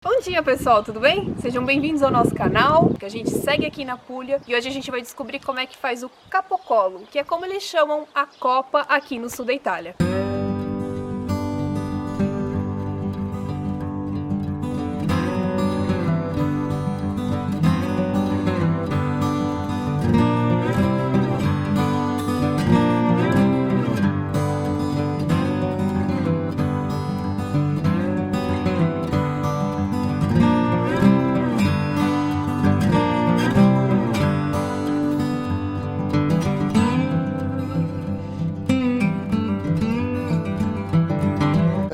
Bom dia, pessoal, tudo bem? Sejam bem-vindos ao nosso canal, que a gente segue aqui na Puglia e hoje a gente vai descobrir como é que faz o capocolo, que é como eles chamam a copa aqui no sul da Itália.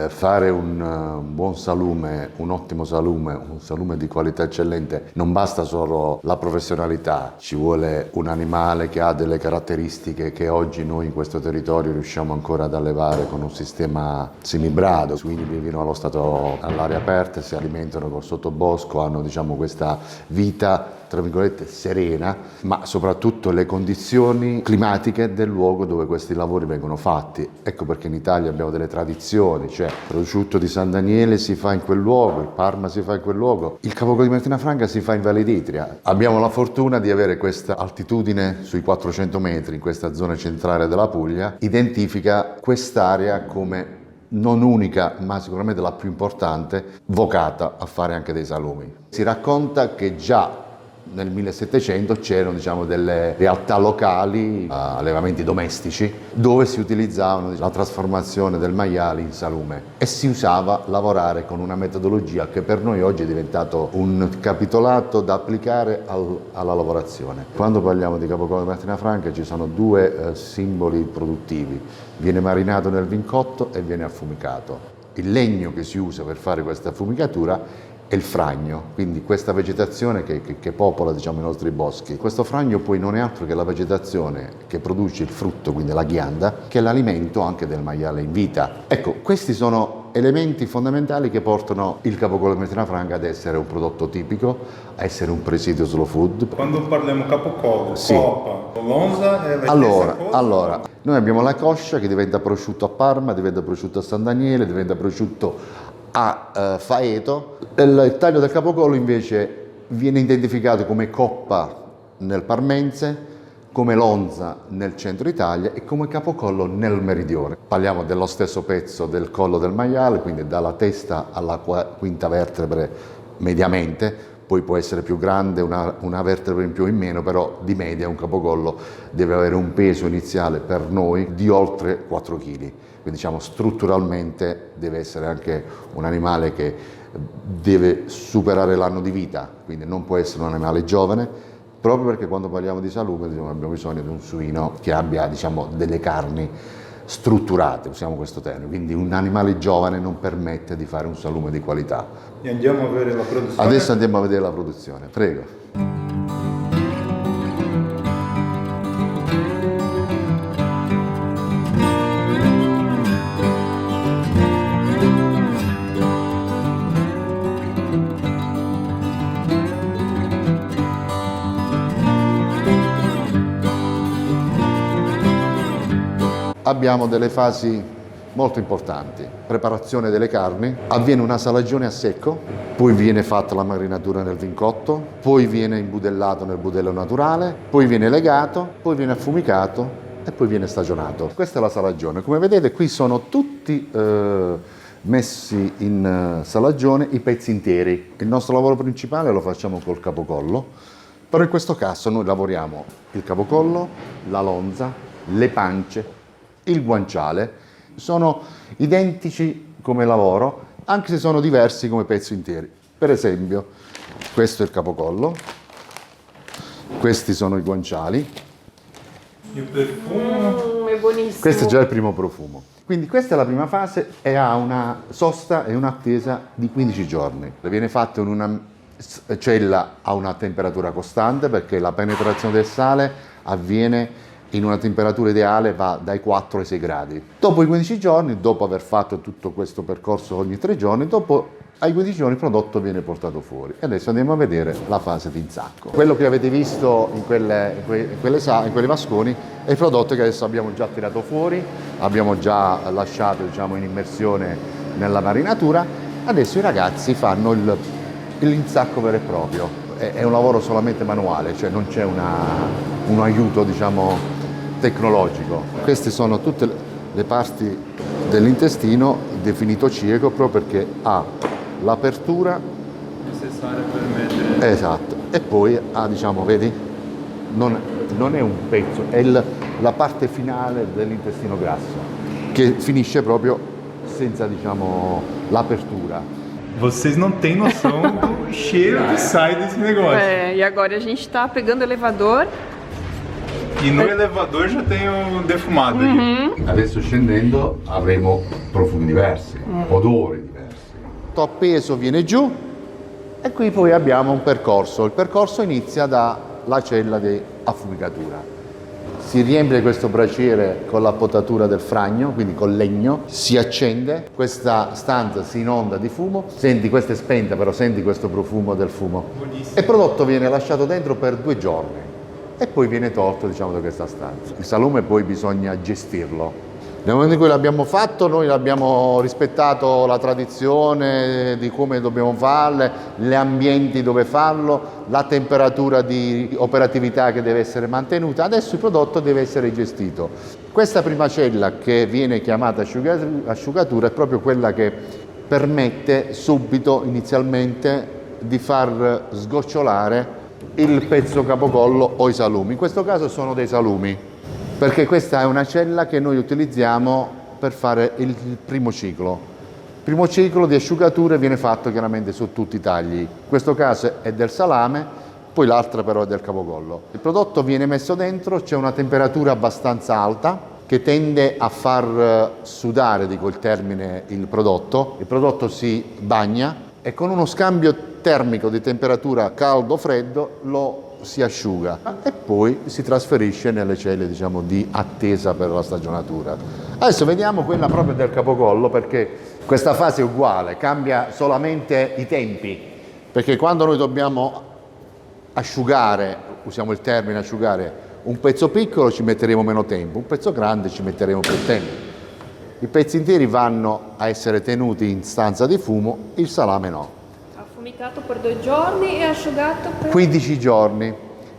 Fare un buon salume, un ottimo salume, un salume di qualità eccellente, non basta solo la professionalità, ci vuole un animale che ha delle caratteristiche che oggi noi in questo territorio riusciamo ancora ad allevare con un sistema semibrado. I suini vivono allo stato all'aria aperta, si alimentano col sottobosco, hanno questa vita tra virgolette serena, ma soprattutto le condizioni climatiche del luogo dove questi lavori vengono fatti. Ecco perché in Italia abbiamo delle tradizioni, cioè il prosciutto di San Daniele si fa in quel luogo, il Parma si fa in quel luogo, il capocolo di Martinafranca si fa in Valle d'Itria. Abbiamo la fortuna di avere questa altitudine sui 400 metri in questa zona centrale della Puglia, identifica quest'area come non unica, ma sicuramente la più importante, vocata a fare anche dei salumi. Si racconta che già nel 1700 c'erano delle realtà locali, allevamenti domestici, dove si utilizzavano la trasformazione del maiale in salume e si usava lavorare con una metodologia che per noi oggi è diventato un capitolato da applicare alla lavorazione. Quando parliamo di capocolo di Martinafranca ci sono due simboli produttivi: viene marinato nel vincotto e viene affumicato. Il legno che si usa per fare questa affumicatura è il fragno, quindi questa vegetazione che popola i nostri boschi. Questo fragno poi non è altro che la vegetazione che produce il frutto, quindi la ghianda, che è l'alimento anche del maiale in vita. Ecco, questi sono elementi fondamentali che portano il capocolo di Martinafranca ad essere un prodotto tipico, a essere un presidio slow food. Quando parliamo capocolo, sì. Copa, lonza è la stessa cosa? Allora, noi abbiamo la coscia che diventa prosciutto a Parma, diventa prosciutto a San Daniele, diventa prosciutto a Faeto. Il taglio del capocollo invece viene identificato come coppa nel parmense, come lonza nel centro Italia e come capocollo nel meridione. Parliamo dello stesso pezzo del collo del maiale, quindi dalla testa alla quinta vertebre mediamente, poi può essere più grande, una vertebra in più o in meno, però di media un capocollo deve avere un peso iniziale per noi di oltre 4 kg. Quindi strutturalmente deve essere anche un animale che deve superare l'anno di vita, quindi non può essere un animale giovane, proprio perché quando parliamo di salume abbiamo bisogno di un suino che abbia delle carni strutturate, usiamo questo termine, quindi un animale giovane non permette di fare un salume di qualità. E andiamo a vedere la produzione? Adesso andiamo a vedere la produzione, prego. Abbiamo delle fasi molto importanti: preparazione delle carni, avviene una salagione a secco, poi viene fatta la marinatura nel vincotto, poi viene imbudellato nel budello naturale, poi viene legato, poi viene affumicato e poi viene stagionato. Questa è la salagione. Come vedete qui sono tutti messi in salagione i pezzi interi. Il nostro lavoro principale lo facciamo col capocollo, però in questo caso noi lavoriamo il capocollo, la lonza, le pance, il guanciale. Sono identici come lavoro, anche se sono diversi come pezzi interi. Per esempio, questo è il capocollo, questi sono i guanciali. Il profumo? È buonissimo. Questo è già il primo profumo. Quindi questa è la prima fase e ha una sosta e un'attesa di 15 giorni. Viene fatto in una cella a una temperatura costante, perché la penetrazione del sale avviene in una temperatura ideale, va dai 4 ai 6 gradi. Dopo i 15 giorni, dopo aver fatto tutto questo percorso ogni 3 giorni, ai 15 giorni il prodotto viene portato fuori. E adesso andiamo a vedere la fase di insacco. Quello che avete visto in quei vasconi è il prodotto che adesso abbiamo già tirato fuori, abbiamo già lasciato in immersione nella marinatura Adesso i ragazzi fanno l'insacco vero e proprio, è un lavoro solamente manuale, cioè non c'è un aiuto, diciamo, tecnologico. Queste sono tutte le parti dell'intestino definito cieco proprio perché ha l'apertura Necessario per mettere. esatto e poi ha, diciamo, vedi, non è un pezzo, è la parte finale dell'intestino grasso che finisce proprio senza, diciamo, l'apertura. Vocês não têm noção do cheiro que sai desse negócio. E agora a gente tá pegando o elevador. E no elevador já tem o defumado ali. Adesso scendendo avremo profumi diversi, odori diversi. Tutto appeso viene giù e qui poi abbiamo un percorso. Il percorso inizia dalla cella di affumicatura. Si riempie questo braciere con la potatura del fragno, quindi col legno, si accende, questa stanza si inonda di fumo, senti, questa è spenta però senti questo profumo del fumo. Buonissimo. E il prodotto viene lasciato dentro per 2 giorni e poi viene tolto, diciamo, da questa stanza. Il salume poi bisogna gestirlo. Nel momento in cui l'abbiamo fatto, noi abbiamo rispettato la tradizione di come dobbiamo farle, gli ambienti dove farlo, la temperatura di operatività che deve essere mantenuta. Adesso il prodotto deve essere gestito. Questa prima cella, che viene chiamata asciugatura, è proprio quella che permette subito, inizialmente, di far sgocciolare il pezzo capocollo o i salumi. In questo caso sono dei salumi, perché questa è una cella che noi utilizziamo per fare il primo ciclo. Il primo ciclo di asciugature viene fatto chiaramente su tutti i tagli. In questo caso è del salame, poi l'altra però è del capocollo. Il prodotto viene messo dentro, c'è una temperatura abbastanza alta che tende a far sudare, dico il termine, il prodotto si bagna e con uno scambio termico di temperatura caldo-freddo lo si asciuga e poi si trasferisce nelle celle, diciamo, di attesa per la stagionatura. Adesso vediamo quella proprio del capocollo, perché questa fase è uguale, cambia solamente i tempi, perché quando noi dobbiamo asciugare, usiamo il termine asciugare, un pezzo piccolo ci metteremo meno tempo, un pezzo grande ci metteremo più tempo. I pezzi interi vanno a essere tenuti in stanza di fumo, il salame no. Affumicato per 2 giorni e asciugato per 15 giorni,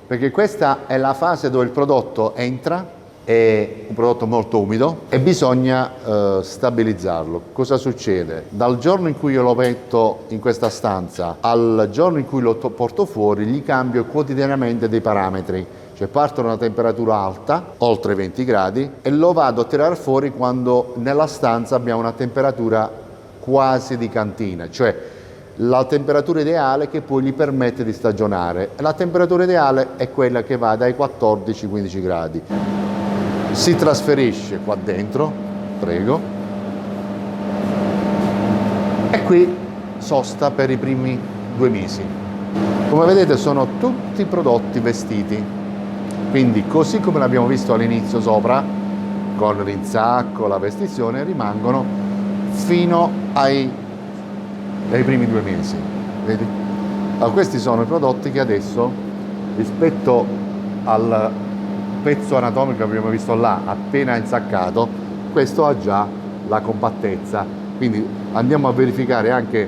perché questa è la fase dove il prodotto entra, è un prodotto molto umido e bisogna stabilizzarlo. Cosa succede? Dal giorno in cui io lo metto in questa stanza al giorno in cui lo porto fuori, gli cambio quotidianamente dei parametri, cioè parto da una temperatura alta, oltre 20 gradi, e lo vado a tirare fuori quando nella stanza abbiamo una temperatura quasi di cantina, cioè la temperatura ideale che poi gli permette di stagionare. La temperatura ideale è quella che va dai 14-15 gradi. Si trasferisce qua dentro, prego, e qui sosta per i primi 2 mesi. Come vedete sono tutti prodotti vestiti, quindi così come l'abbiamo visto all'inizio sopra, con l'insacco, la vestizione, rimangono fino ai primi 2 mesi, vedi? Allora, questi sono i prodotti che adesso, rispetto al pezzo anatomico che abbiamo visto là, appena insaccato, questo ha già la compattezza, quindi andiamo a verificare anche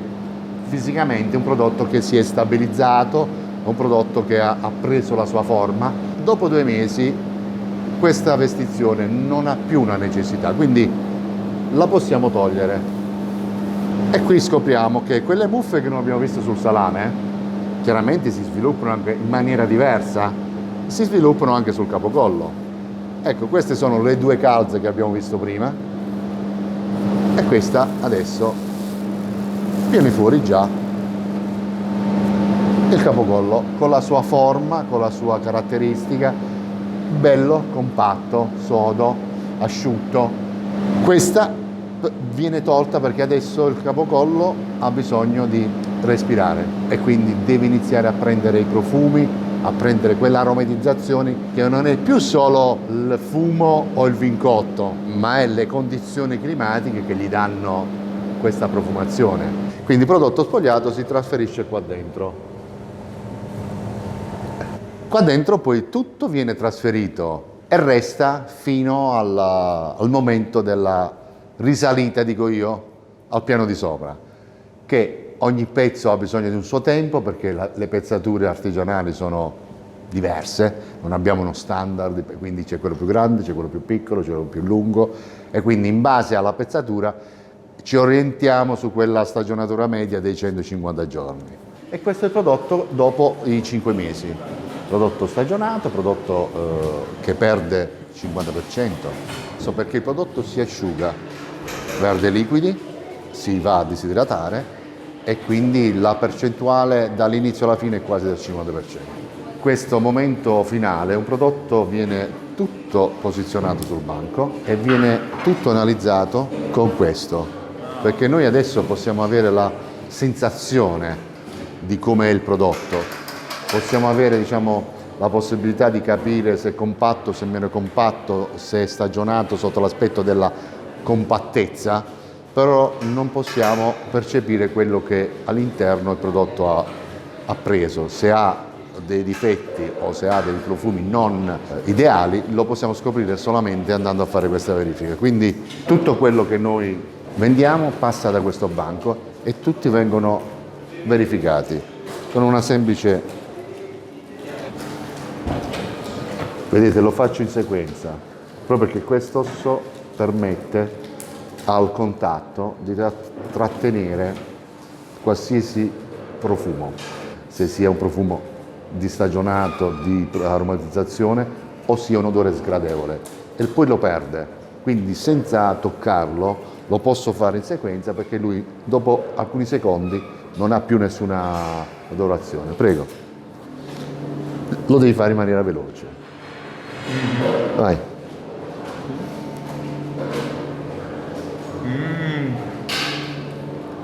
fisicamente un prodotto che si è stabilizzato, un prodotto che ha preso la sua forma. Dopo 2 mesi questa vestizione non ha più una necessità, quindi la possiamo togliere. E qui scopriamo che quelle muffe che non abbiamo visto sul salame, chiaramente si sviluppano anche in maniera diversa, si sviluppano anche sul capocollo. Ecco, queste sono le 2 calze che abbiamo visto prima e questa adesso viene fuori già il capocollo con la sua forma, con la sua caratteristica, bello, compatto, sodo, asciutto. Questa viene tolta perché adesso il capocollo ha bisogno di respirare e quindi deve iniziare a prendere i profumi, a prendere quell'aromatizzazione che non è più solo il fumo o il vincotto, ma è le condizioni climatiche che gli danno questa profumazione. Quindi il prodotto spogliato si trasferisce qua dentro. Qua dentro poi tutto viene trasferito e resta fino al momento della risalita, dico io, al piano di sopra. che ogni pezzo ha bisogno di un suo tempo, perché le pezzature artigianali sono diverse, non abbiamo uno standard, quindi c'è quello più grande, c'è quello più piccolo, c'è quello più lungo, e quindi in base alla pezzatura ci orientiamo su quella stagionatura media dei 150 giorni. E questo è il prodotto dopo i 5 mesi. Prodotto stagionato, prodotto che perde il 50%, perché il prodotto si asciuga, perde liquidi, si va a disidratare e quindi la percentuale dall'inizio alla fine è quasi del 50%. Questo momento finale, un prodotto viene tutto posizionato sul banco e viene tutto analizzato con questo, perché noi adesso possiamo avere la sensazione di come è il prodotto, possiamo avere, diciamo, la possibilità di capire se è compatto, se è meno compatto, se è stagionato sotto l'aspetto della compattezza, però non possiamo percepire quello che all'interno il prodotto ha preso. Se ha dei difetti o se ha dei profumi non ideali, lo possiamo scoprire solamente andando a fare questa verifica. Quindi tutto quello che noi vendiamo passa da questo banco e tutti vengono verificati con una semplice, vedete, lo faccio in sequenza proprio perché quest'osso permette al contatto di trattenere qualsiasi profumo, se sia un profumo di stagionato, di aromatizzazione o sia un odore sgradevole, e poi lo perde. Quindi senza toccarlo lo posso fare in sequenza, perché lui dopo alcuni secondi non ha più nessuna odorazione. Prego, lo devi fare in maniera veloce. Vai.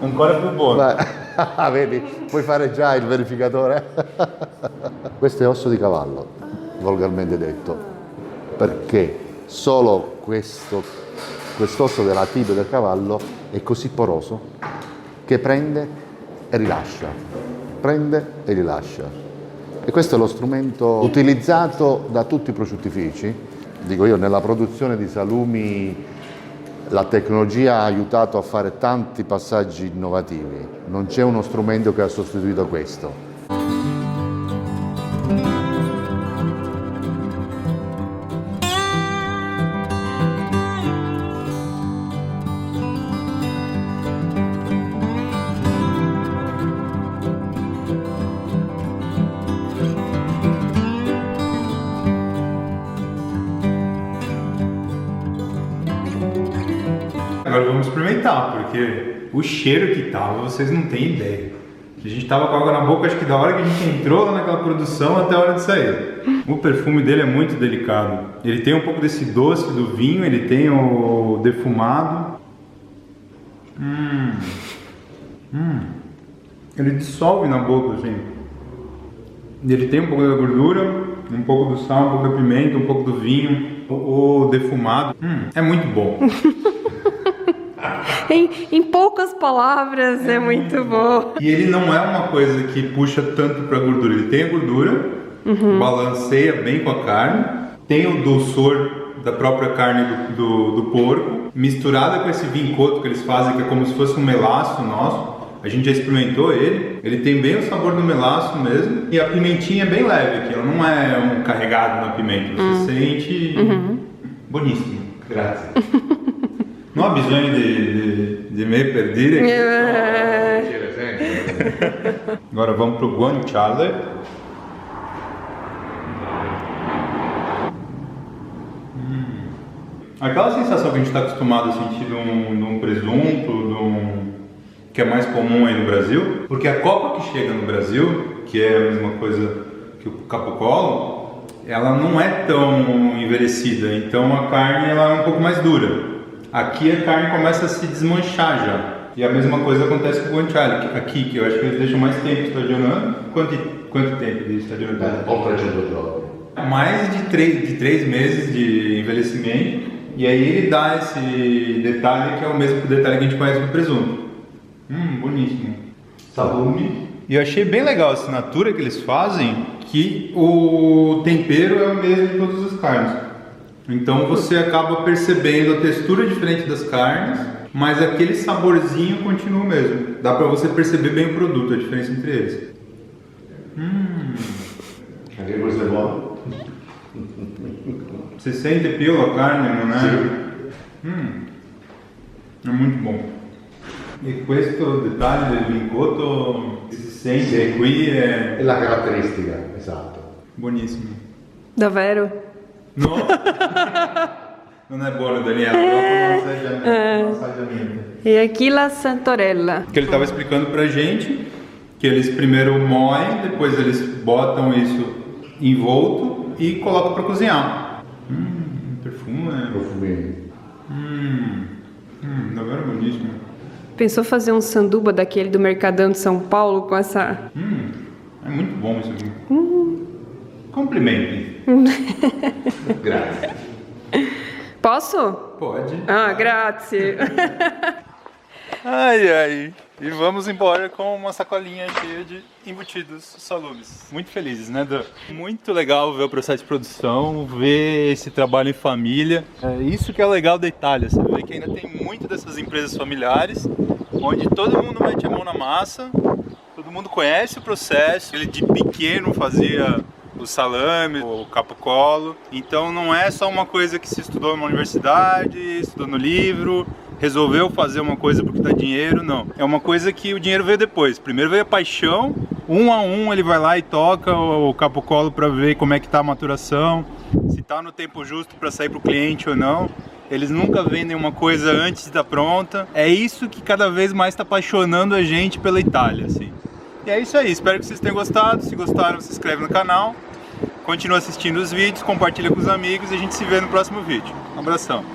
Ancora più buono. Vai. Vedi, puoi fare già il verificatore. Questo è osso di cavallo, volgarmente detto, perché solo quest'osso della tibia del cavallo è così poroso che prende e rilascia, prende e rilascia. E questo è lo strumento utilizzato da tutti i prosciuttifici. Dico io, nella produzione di salumi la tecnologia ha aiutato a fare tanti passaggi innovativi, non c'è uno strumento che ha sostituito questo. Agora vamos experimentar, porque o cheiro que tava, vocês não têm ideia. A gente tava com água na boca, acho que da hora que a gente entrou lá naquela produção até a hora de sair. O perfume dele é muito delicado. Ele tem um pouco desse doce do vinho, ele tem o defumado. Ele dissolve na boca, assim. Ele tem um pouco da gordura, um pouco do sal, um pouco da pimenta, um pouco do vinho, o defumado. É muito bom. Em poucas palavras, é muito bom. E ele não é uma coisa que puxa tanto para a gordura. Ele tem a gordura, balanceia bem com a carne, tem o dulçor da própria carne do porco, misturada com esse vincoto que eles fazem, que é como se fosse um melaço nosso. A gente já experimentou ele. Ele tem bem o sabor do melaço mesmo. E a pimentinha é bem leve aqui, ela não é um carregado na pimenta. Você sente boníssimo. Grazie. Non ho bisogno di me per dire che... Agora vamos pro guanciale. Aquela sensação que a gente está acostumado a sentir de um presunto, que é mais comum aí no Brasil, porque a copa que chega no Brasil, que é a mesma coisa que o capocolo, ela não é tão envelhecida, então a carne ela é um pouco mais dura. Aqui a carne começa a se desmanchar já. E a mesma coisa acontece com o guanciale. Aqui, que eu acho que eles deixam mais tempo estagionando. Quanto tempo de estagionamento? Oltre 100 giorni. Mais de 3 meses de envelhecimento. E aí ele dá esse detalhe que é o mesmo detalhe que a gente conhece do presunto. Boníssimo. Salumi. E eu achei bem legal a assinatura que eles fazem, que o tempero é o mesmo em todas as carnes. Então você acaba percebendo a textura diferente das carnes mas aquele saborzinho continua mesmo. Dá pra você perceber bem o produto, a diferença entre eles. Anche questo è buono? Você sente pelo a carne, não é? É muito bom. E questo dettaglio del lingotto che si sente qui È la caratteristica, esatto. buonissimo. Davvero? No? Non è buono, Daniela, non assaggia niente. E aqui la Santorella. Que ele estava explicando pra gente que eles primeiro moem, depois eles botam isso envolto e colocam pra cozinhar. Perfume. Profumini. Davvero buonissimo. Pensou fazer um sanduba daquele do Mercadão de São Paulo com essa... É muito bom isso aqui. Complimenti. Grazie. Posso? Pode. Ah, grazie. Ai, ai. E vamos embora com uma sacolinha cheia de embutidos salumes. Muito felizes, né, Dan? Muito legal ver o processo de produção, ver esse trabalho em família. É isso que é legal da Itália, você vê que ainda tem muito dessas empresas familiares, onde todo mundo mete a mão na massa, todo mundo conhece o processo. Ele de pequeno fazia o salame, o capo-colo. Então não é só uma coisa que se estudou numa universidade, estudou no livro, resolveu fazer uma coisa porque dá dinheiro, não. É uma coisa que o dinheiro veio depois. Primeiro veio a paixão, um a um ele vai lá e toca o capo-colo para ver como é que tá a maturação, se tá no tempo justo para sair para o cliente ou não. Eles nunca vendem uma coisa antes de estar pronta. É isso que cada vez mais está apaixonando a gente pela Itália, assim. E é isso aí, espero que vocês tenham gostado. Se gostaram, se inscreve no canal, continua assistindo os vídeos, compartilha com os amigos e a gente se vê no próximo vídeo. Um abração!